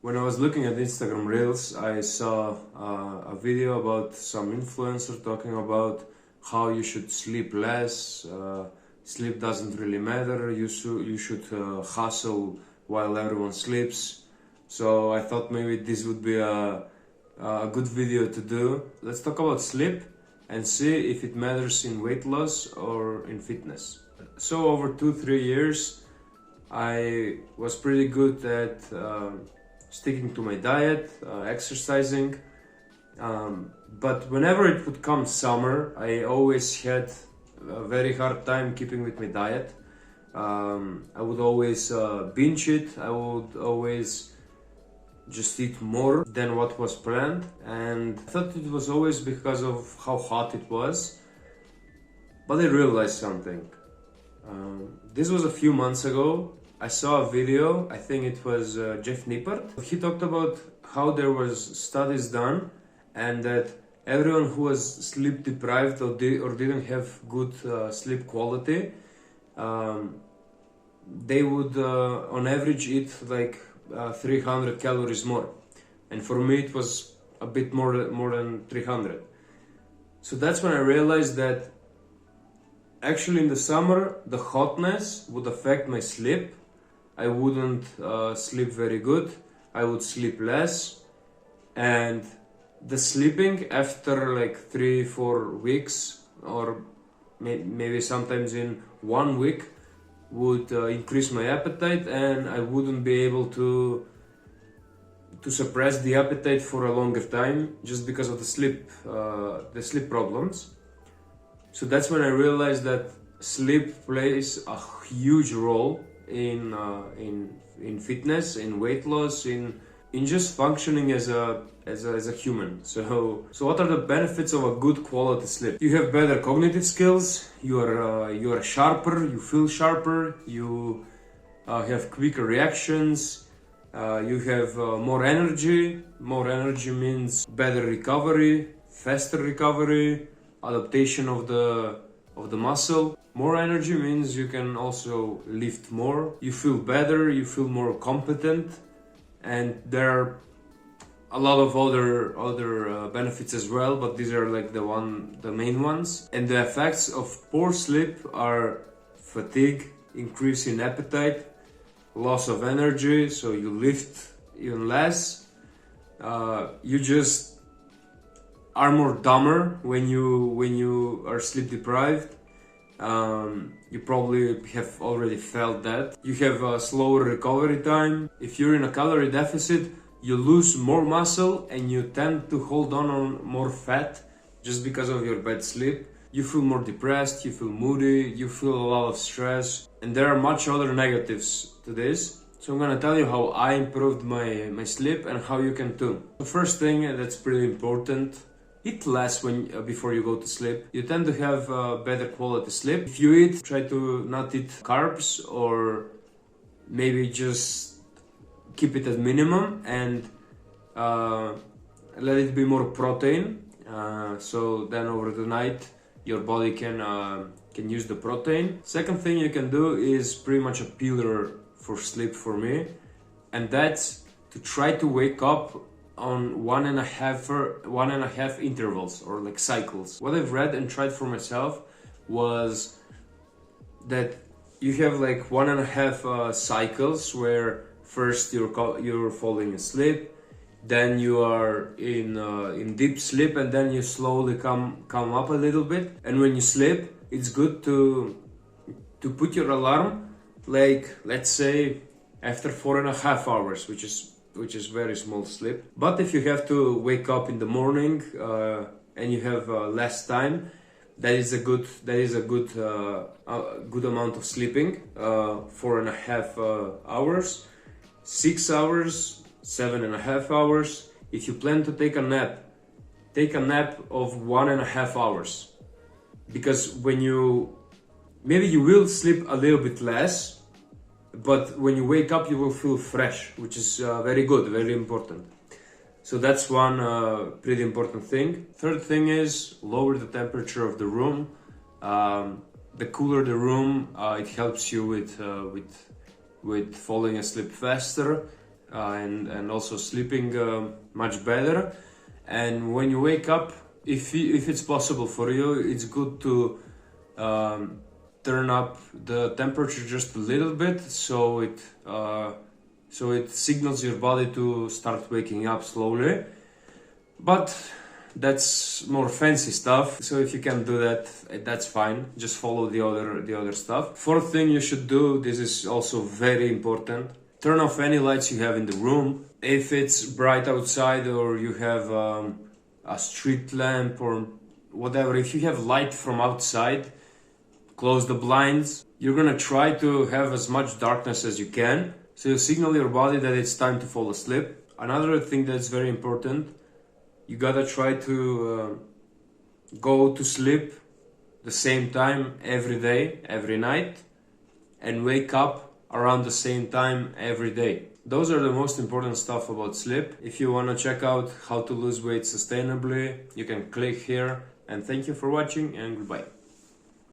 When I was looking at Instagram Reels, I saw a video about some influencer talking about how you should sleep less. Sleep doesn't really matter. You should hustle while everyone sleeps. So I thought maybe this would be a good video to do. Let's talk about sleep and see if it matters in weight loss or in fitness. So over 2-3 years, I was pretty good at sticking to my diet, exercising, but whenever it would come summer, I always had a very hard time keeping with my diet. I would always binge it. I would always just eat more than what was planned, and I thought it was always because of how hot it was. But I realized something. This was a few months ago. I saw a video, I think it was Jeff Nippert. He talked about how there was studies done and that everyone who was sleep deprived or didn't have good sleep quality, they would on average eat like 300 calories more. And for me it was a bit more than 300. So that's when I realized that actually in the summer the hotness would affect my sleep. I wouldn't sleep very good. I would sleep less, and the sleeping after like 3-4 weeks or maybe sometimes in 1 week would increase my appetite, and I wouldn't be able to suppress the appetite for a longer time just because of the sleep problems. So that's when I realized that sleep plays a huge role in fitness, in weight loss, in just functioning as a human. So what are the benefits of a good quality sleep? You have better cognitive skills. You are sharper. You feel sharper. You have quicker reactions. You have more energy. More energy means better recovery, faster recovery, adaptation of the muscle. More energy means you can also lift more. You feel better. You feel more competent, and there are a lot of other benefits as well, but these are like the main ones. And the effects of poor sleep are fatigue, increase in appetite, loss of energy, so you lift even less. You just are more dumber when you are sleep deprived. You probably have already felt that. You have a slower recovery time. If you're in a calorie deficit, you lose more muscle and you tend to hold on more fat just because of your bad sleep. You feel more depressed, you feel moody, you feel a lot of stress, and there are much other negatives to this. So I'm gonna tell you how I improved my sleep and how you can too. The first thing that's pretty important: eat less before you go to sleep. You tend to have better quality sleep. If you eat, try to not eat carbs, or maybe just keep it at minimum and let it be more protein. So then over the night your body can use the protein. Second thing you can do is pretty much a pillar for sleep for me, and that's to try to wake up on 1.5 intervals or like cycles. What I've read and tried for myself was that you have like 1.5 cycles where first you're falling asleep, then you are in deep sleep, and then you slowly come up a little bit. And when you sleep, it's good to put your alarm, like let's say after 4.5 hours, which is very small sleep. But if you have to wake up in the morning and you have less time, that is a good amount of sleeping. 4.5 hours, 6 hours, 7.5 hours. If you plan to take a nap of 1.5 hours, because maybe you will sleep a little bit less, but when you wake up you will feel fresh, which is very good, very important. So that's one pretty important thing. Third thing is lower the temperature of the room. The cooler the room, it helps you with falling asleep faster. and also sleeping much better. And when you wake up, if it's possible for you, it's good to turn up the temperature just a little bit, so it signals your body to start waking up slowly. But that's more fancy stuff, so if you can do that, that's fine. Just follow the other stuff. Fourth thing you should do, this is also very important: turn off any lights you have in the room. If it's bright outside, or you have a street lamp or whatever, if you have light from outside, close the blinds. You're gonna try to have as much darkness as you can, so you signal your body that it's time to fall asleep. Another thing that's very important: you gotta try to go to sleep the same time every day, every night, and wake up around the same time every day. Those are the most important stuff about sleep. If you wanna check out how to lose weight sustainably, you can click here. And thank you for watching, and goodbye.